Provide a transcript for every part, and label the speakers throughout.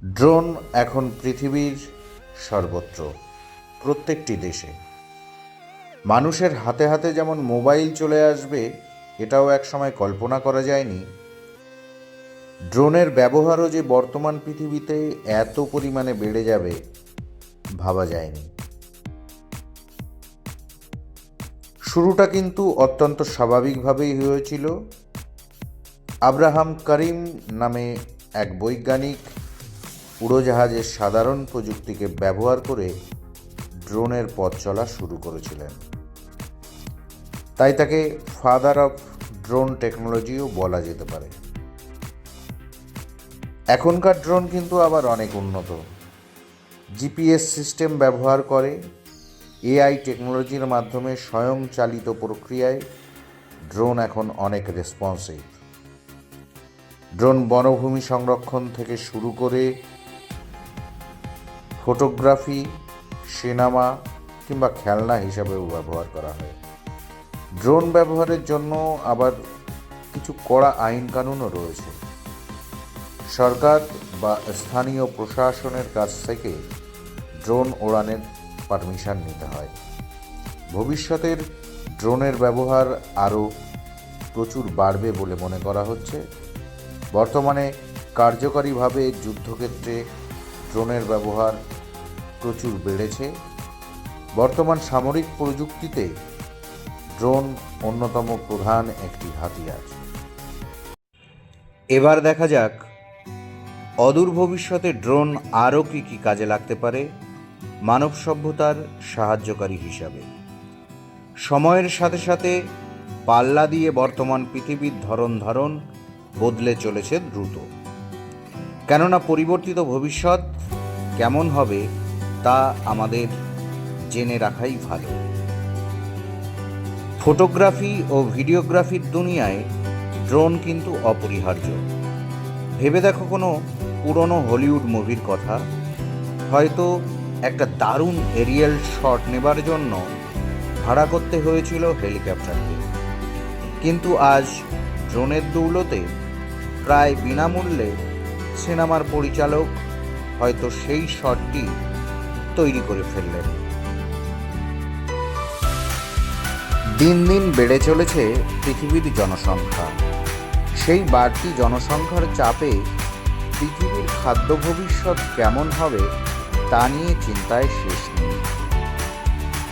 Speaker 1: Drone এখন পৃথিবীর সর্বত্র, প্রত্যেকটি দেশে। মানুষের হাতে হাতে যেমন মোবাইল চলে আসবে, এটাও একসময় কল্পনা করা যায়নি। ড্রোনের ব্যবহারও যে বর্তমান পৃথিবীতে এত পরিমাণে বেড়ে যাবে, ভাবা যায়নি। শুরুটা কিন্তু অত্যন্ত স্বাভাবিকভাবেই হয়েছিল। আব্রাহাম কারিম নামে এক বৈজ্ঞানিক উড়োজাহাজের সাধারণ প্রযুক্তিকে ব্যবহার করে ড্রোনের পথ চলা শুরু করেছিলেন। তাই তাকে ফাদার অফ ড্রোন টেকনোলজিও বলা যেতে পারে। এখনকার ড্রোন কিন্তু আবার অনেক উন্নত। জিপিএস সিস্টেম ব্যবহার করে, এআই টেকনোলজির মাধ্যমে স্বয়ংচালিত প্রক্রিয়ায় ড্রোন এখন অনেক রেসপন্সিভ। ড্রোন বনভূমি সংরক্ষণ থেকে শুরু করে ফটোগ্রাফি, সিনেমা কিংবা খেলনা হিসাবেও ব্যবহার করা হয়। ড্রোন ব্যবহারের জন্য আবার কিছু কড়া আইন কানুনও রয়েছে। সরকার বা স্থানীয় প্রশাসনের কাছ থেকে ড্রোন ওড়ানের পারমিশন নিতে হয়। ভবিষ্যতের ড্রোনের ব্যবহার আরও প্রচুর বাড়বে বলে মনে করা হচ্ছে। বর্তমানে কার্যকরীভাবে যুদ্ধক্ষেত্রে ড্রোনের ব্যবহার প্রচুর বেড়েছে। বর্তমান সামরিক প্রযুক্তিতে ড্রোন অন্যতম প্রধান একটি হাতিয়ার। এবার দেখা যাক অদূর ভবিষ্যতে ড্রোন আরও কী কী কাজে লাগতে পারে মানব সভ্যতার সাহায্যকারী হিসাবে। সময়ের সাথে সাথে পাল্লা দিয়ে বর্তমান পৃথিবীর ধরন বদলে চলেছে দ্রুত। কেননা পরিবর্তিত ভবিষ্যৎ কেমন হবে তা আমাদের জেনে রাখাই ভালো। ফটোগ্রাফি ও ভিডিওগ্রাফির দুনিয়ায় ড্রোন কিন্তু অপরিহার্য। ভেবে দেখো কোনো পুরনো হলিউড মুভির কথা। হয়তো একটা দারুণ এরিয়াল শট নেবার জন্য ভাড়া করতে হয়েছিল হেলিকপ্টারকে, কিন্তু আজ ড্রোনের দৌলতে প্রায় বিনামূল্যে সিনেমার পরিচালক হয়তো সেই শটটি তৈরি করে ফেললেন। দিন দিন বেড়ে চলেছে পৃথিবীর জনসংখ্যা। সেই বাড়তি জনসংখ্যার চাপে পৃথিবীর খাদ্য ভবিষ্যৎ কেমন হবে তা নিয়ে চিন্তায় শেষ নেই।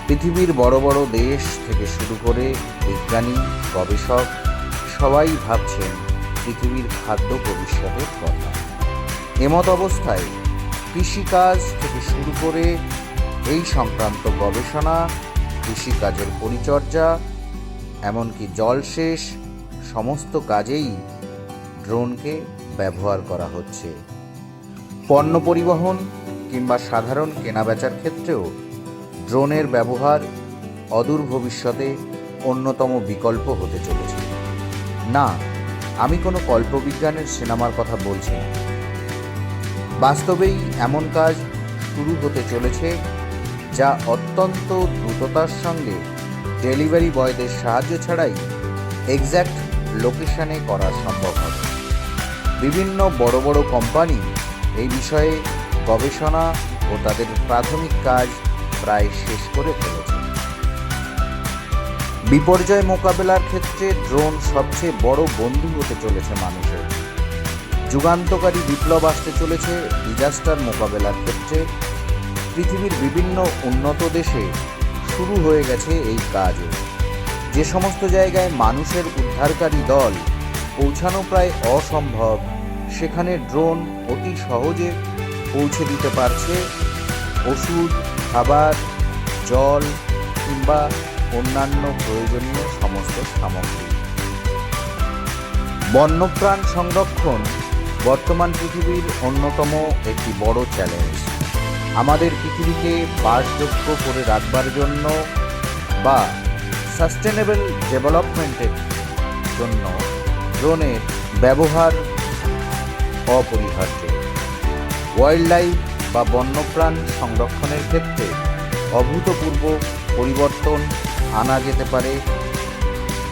Speaker 1: পৃথিবীর বড় বড় দেশ থেকে শুরু করে বিজ্ঞানী, গবেষক সবাই ভাবছেন পৃথিবীর খাদ্য ভবিষ্যতের কথা। এমত অবস্থায় কৃষিকাজ থেকে শুরু করে এই সংক্রান্ত গবেষণা, কৃষিকাজের পরিচর্যা, এমনকি জলসেচ সমস্ত কাজেই ড্রোনকে ব্যবহার করা হচ্ছে। পণ্য পরিবহন কিংবা সাধারণ কেনাবেচার ক্ষেত্রেও ড্রোনের ব্যবহার অদূর ভবিষ্যতে অন্যতম বিকল্প হতে চলেছে। না, আমি কোনো কল্পবিজ্ঞানের সিনেমার কথা বলছি না। বাস্তবেই এমন কাজ শুরু হতে চলেছে যা অত্যন্ত দ্রুততার সঙ্গে ডেলিভারি বয়দের সাহায্য ছাড়াই এক্স্যাক্ট লোকেশনে করা সম্ভব হবে। বিভিন্ন বড় বড় কোম্পানি এই বিষয়ে গবেষণা ও তাদের প্রাথমিক কাজ প্রায় শেষ করে ফেলেছে। বিপর্যয় মোকাবেলার ক্ষেত্রে ড্রোন সবচেয়ে বড় বন্ধু হতে চলেছে মানুষের। যুগান্তকারী বিপ্লব আসতে চলেছে ডিজাস্টার মোকাবেলার ক্ষেত্রে। পৃথিবীর বিভিন্ন উন্নত দেশে শুরু হয়ে গেছে এই কাজও। যে সমস্ত জায়গায় মানুষের উদ্ধারকারী দল পৌঁছানো প্রায় অসম্ভব, সেখানে ড্রোন অতি সহজে পৌঁছে দিতে পারছে ওষুধ, খাবার, জল কিংবা অন্যান্য প্রয়োজনীয় সমস্ত সামগ্রী। বন্যপ্রাণ সংরক্ষণ বর্তমান পৃথিবীর অন্যতম একটি বড় চ্যালেঞ্জ। আমাদের পৃথিবীকে বাসযোগ্য করে রাখবার জন্য বা সাস্টেনেবল ডেভেলপমেন্টের জন্য ড্রোনের ব্যবহার অপরিহার্য। ওয়াইল্ড লাইফ বা বন্যপ্রাণ সংরক্ষণের ক্ষেত্রে অভূতপূর্ব পরিবর্তন আনা যেতে পারে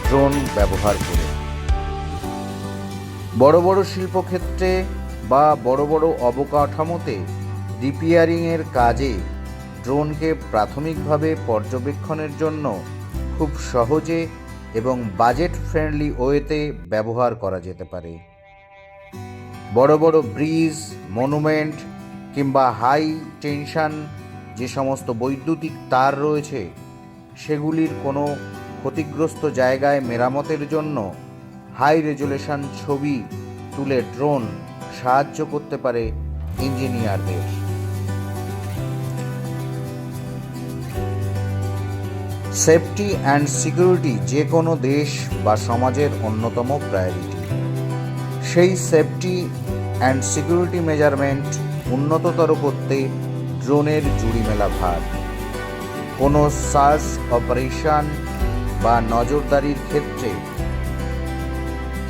Speaker 1: ড্রোন ব্যবহার করে। বড় বড় শিল্পক্ষেত্রে বা বড় বড় অবকাঠামোতে রিপেয়ারিংয়ের কাজে ড্রোনকে প্রাথমিকভাবে পর্যবেক্ষণের জন্য খুব সহজে এবং বাজেট ফ্রেন্ডলি ওয়েতে ব্যবহার করা যেতে পারে। বড় বড় ব্রিজ, মনুমেন্ট কিংবা হাই টেনশন যে সমস্ত বৈদ্যুতিক তার রয়েছে সেগুলির কোনো ক্ষতিগ্রস্ত জায়গায় মেরামতের জন্য হাই রেজুলেশন ছবি তুলে ড্রোন সাহায্য করতে পারে ইঞ্জিনিয়ারদের। সেফটি অ্যান্ড সিকিউরিটি যে কোনো দেশ বা সমাজের অন্যতম প্রায়োরিটি। সেই সেফটি অ্যান্ড সিকিউরিটি মেজারমেন্ট উন্নততর করতে ড্রোনের জুড়ি মেলা ভার। কোনো সার্চ অপারেশন বা নজরদারির ক্ষেত্রে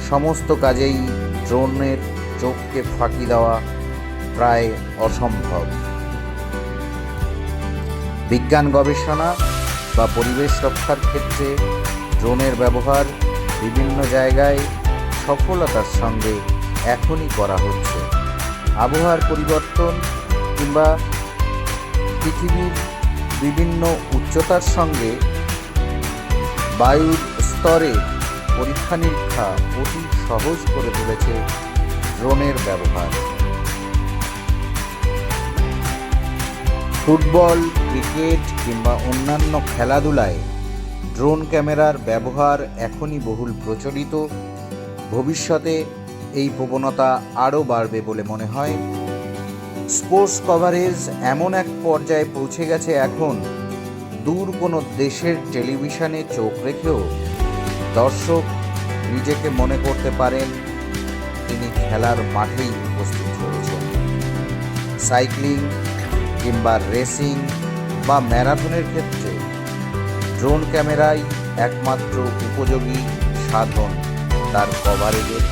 Speaker 1: সমস্ত কাজেই ড্রোনের চোখকে ফাঁকি দেওয়া প্রায় অসম্ভব। বিজ্ঞান গবেষণা বা পরিবেশ রক্ষার ক্ষেত্রে ড্রোনের ব্যবহার বিভিন্ন জায়গায় সফলতার সঙ্গে এখনই করা হচ্ছে। আবহাওয়ার পরিবর্তন কিংবা পৃথিবীর বিভিন্ন উচ্চতার সঙ্গে বায়ুর স্তরে পরীক্ষা নিরীক্ষা অতি সহজ করে তুলেছে ড্রোনের ব্যবহার। ফুটবল, ক্রিকেট কিংবা অন্যান্য খেলাধুলায় ড্রোন ক্যামেরার ব্যবহার এখনই বহুল প্রচলিত। ভবিষ্যতে এই প্রবণতা আরও বাড়বে বলে মনে হয়। স্পোর্টস কভারেজ এমন এক পর্যায়ে পৌঁছে গেছে এখন দূর কোনো দেশের টেলিভিশনে চোখ রেখেও দর্শক নিজেকে মনে করতে পারেন তিনি খেলার মাঠেই উপস্থিত রয়েছেন। সাইক্লিং কিংবা রেসিং বা ম্যারাথনের ক্ষেত্রে ড্রোন ক্যামেরাই একমাত্র উপযোগী সাধন তার কভারেজের